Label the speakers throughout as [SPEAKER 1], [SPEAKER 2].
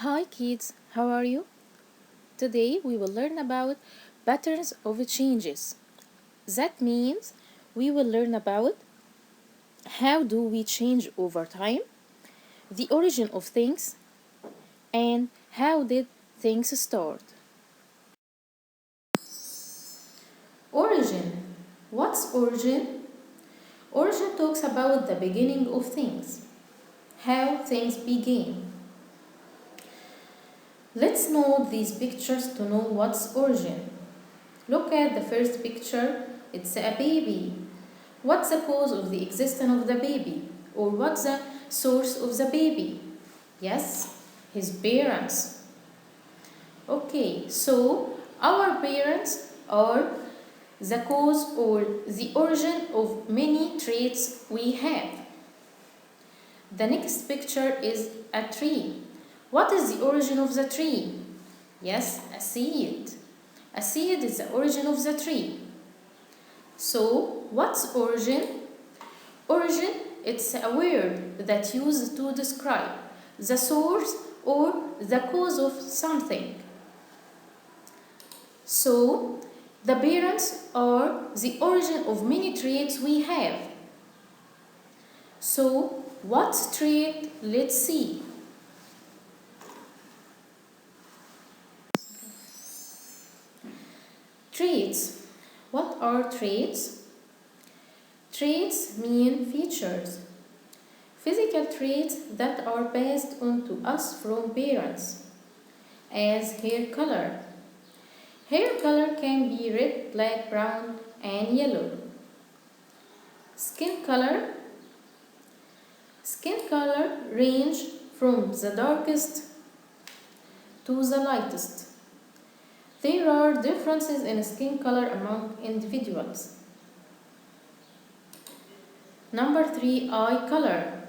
[SPEAKER 1] Hi kids, how are you? Today we will learn about patterns of changes. That means we will learn about how do we change over time, the origin of things, and how did things start. Origin. What's origin? Origin talks about the beginning of things, how things began. Let's know these pictures to know what's origin. Look at the first picture, it's a baby. What's the cause of the existence of the baby? Or what's the source of the baby? Yes, his parents. Okay, so our parents are the cause or the origin of many traits we have. The next picture is a tree. What is the origin of the tree? Yes, a seed. A seed is the origin of the tree. So, what's origin? Origin, it's a word that used to describe the source or the cause of something. So, the parents are the origin of many traits we have. So, what trait? Let's see. Traits. What are traits? Traits mean features. Physical traits that are passed on to us from parents, as hair color. Hair color can be red, black, brown, and yellow. Skin color. Skin color range from the darkest to the lightest. There are differences in skin color among individuals. Number 3, eye color.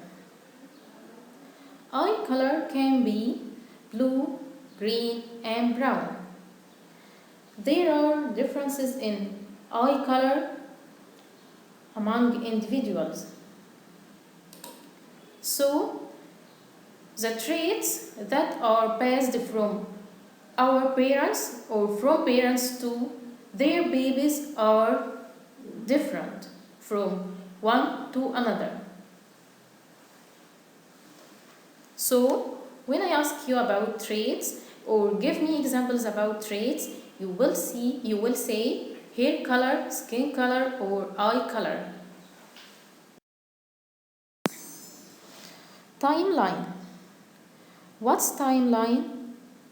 [SPEAKER 1] Eye color can be blue, green, and brown. There are differences in eye color among individuals. So, the traits that are passed from our parents or from parents to their babies are different from one to another. So, when I ask you about traits or give me examples about traits, you will say hair color, skin color, or eye color. Timeline. What's timeline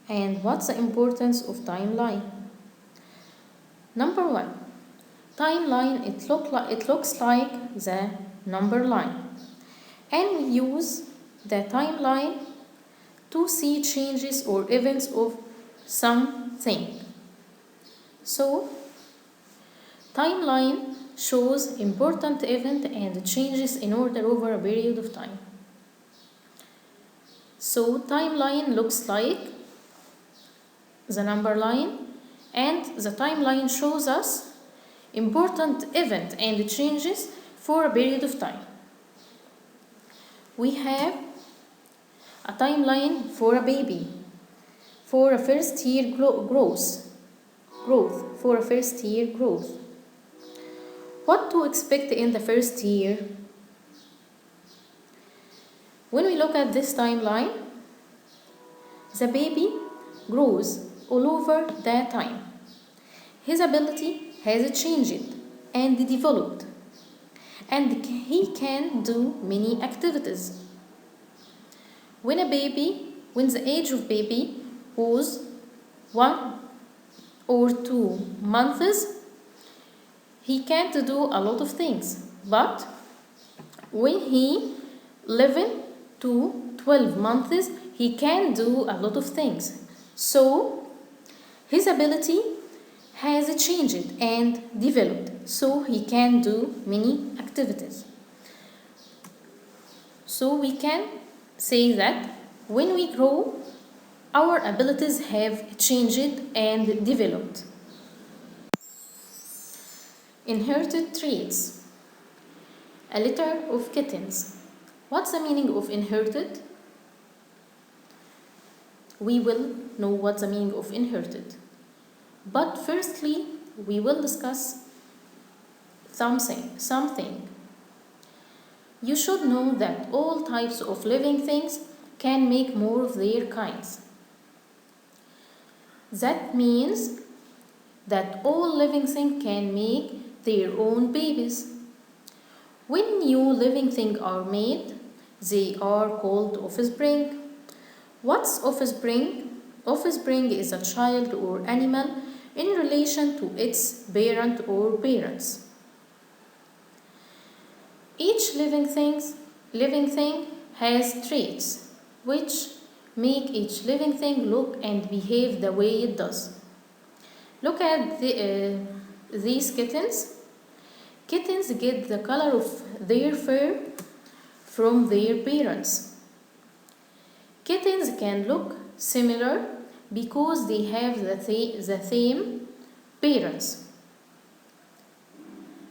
[SPEAKER 1] and what's the importance of timeline? Number 1. Timeline, it looks like the number line. And we use the timeline to see changes or events of something. So, timeline shows important event and changes in order over a period of time. So, timeline looks like the number line, and the timeline shows us important event and changes for a period of time. We have a timeline for a baby, for a first year growth, for a first year growth. What to expect in the first year? When we look at this timeline, the baby grows all over that time. His ability has changed and developed, and he can do many activities. When the age of baby was 1 or 2 months, he can't do a lot of things. But when he 11 to 12 months, he can do a lot of things. So his ability has changed and developed, so he can do many activities. So we can say that when we grow, our abilities have changed and developed. Inherited traits. A litter of kittens. What's the meaning of inherited? we will know what the meaning of inherited. But firstly, we will discuss something. You should know that all types of living things can make more of their kinds. That means that all living things can make their own babies. When new living things are made, they are called offspring. What's offspring? Offspring is a child or animal in relation to its parent or parents. Each living thing has traits which make each living thing look and behave the way it does. Look at these kittens. Kittens get the color of their fur from their parents. Kittens can look similar because they have the same parents.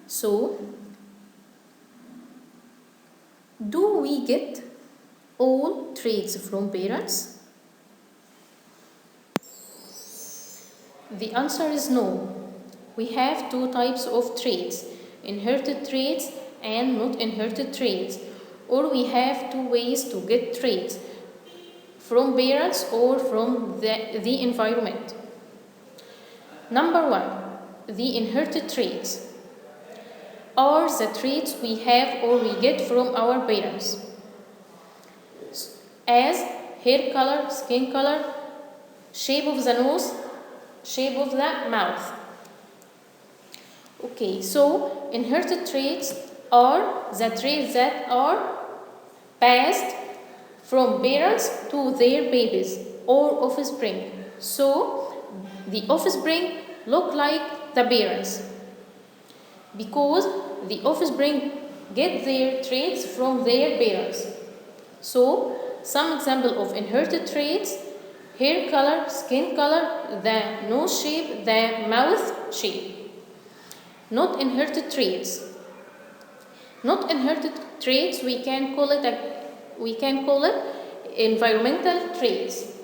[SPEAKER 1] So, do we get all traits from parents? The answer is no. We have two types of traits, inherited traits and not inherited traits. Or we have two ways to get traits, from parents or from the environment. Number one, the inherited traits are the traits we have or we get from our parents, as hair color, skin color, shape of the nose, shape of the mouth. Okay, so inherited traits are the traits that are passed from parents to their babies or offspring. So the offspring look like the parents because the offspring get their traits from their parents. So some example of inherited traits: hair color, skin color, the nose shape, the mouth shape. Not inherited traits. Not inherited traits, we can call it environmental traits.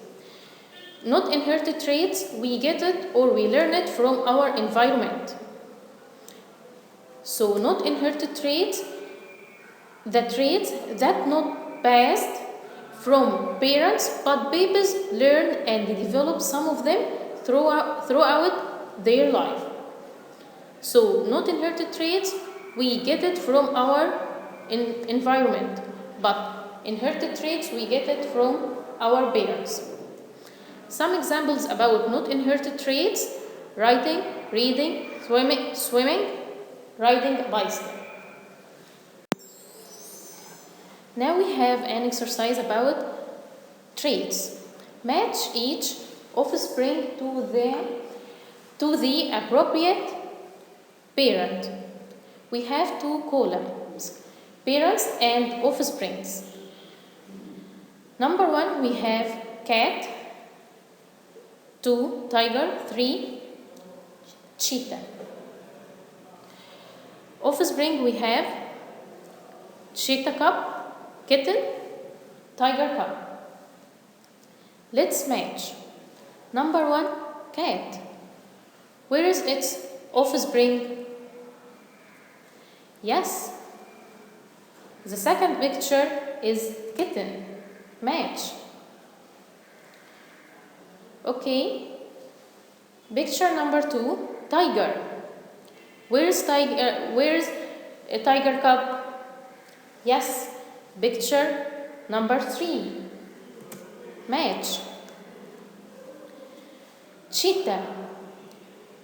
[SPEAKER 1] Not inherited traits, we get it or we learn it from our environment. So not inherited traits, the traits that not passed from parents, but babies learn and develop some of them throughout their life. So not inherited traits, we get it from our environment, but inherited traits, we get it from our parents. Some examples about not inherited traits: writing, reading, swimming, riding a bicycle. Now we have an exercise about traits. Match each offspring to the appropriate parent. We have two columns, parents and offsprings. Number one, we have cat. 2, tiger. 3, cheetah. Offspring, we have cheetah cub, kitten, tiger cub. Let's match. Number one, cat. Where is its offspring? Yes. The second picture is kitten. Match. Okay. Picture number 2, tiger. Where's a tiger cub? Yes. Picture number 3. Match. Cheetah.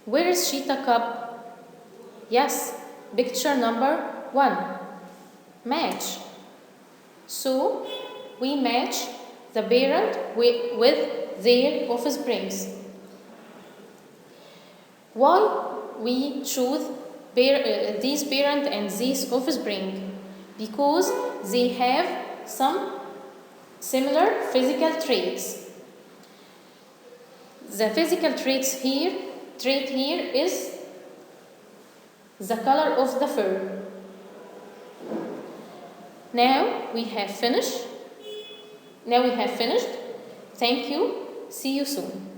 [SPEAKER 1] Where is cheetah cub? Yes. Picture number 1. Match. So we match the parent with their offsprings. Why we choose these parent and these offspring? Because they have some similar physical traits. The physical trait here is the color of the fur. Now we have finished. Thank you. See you soon.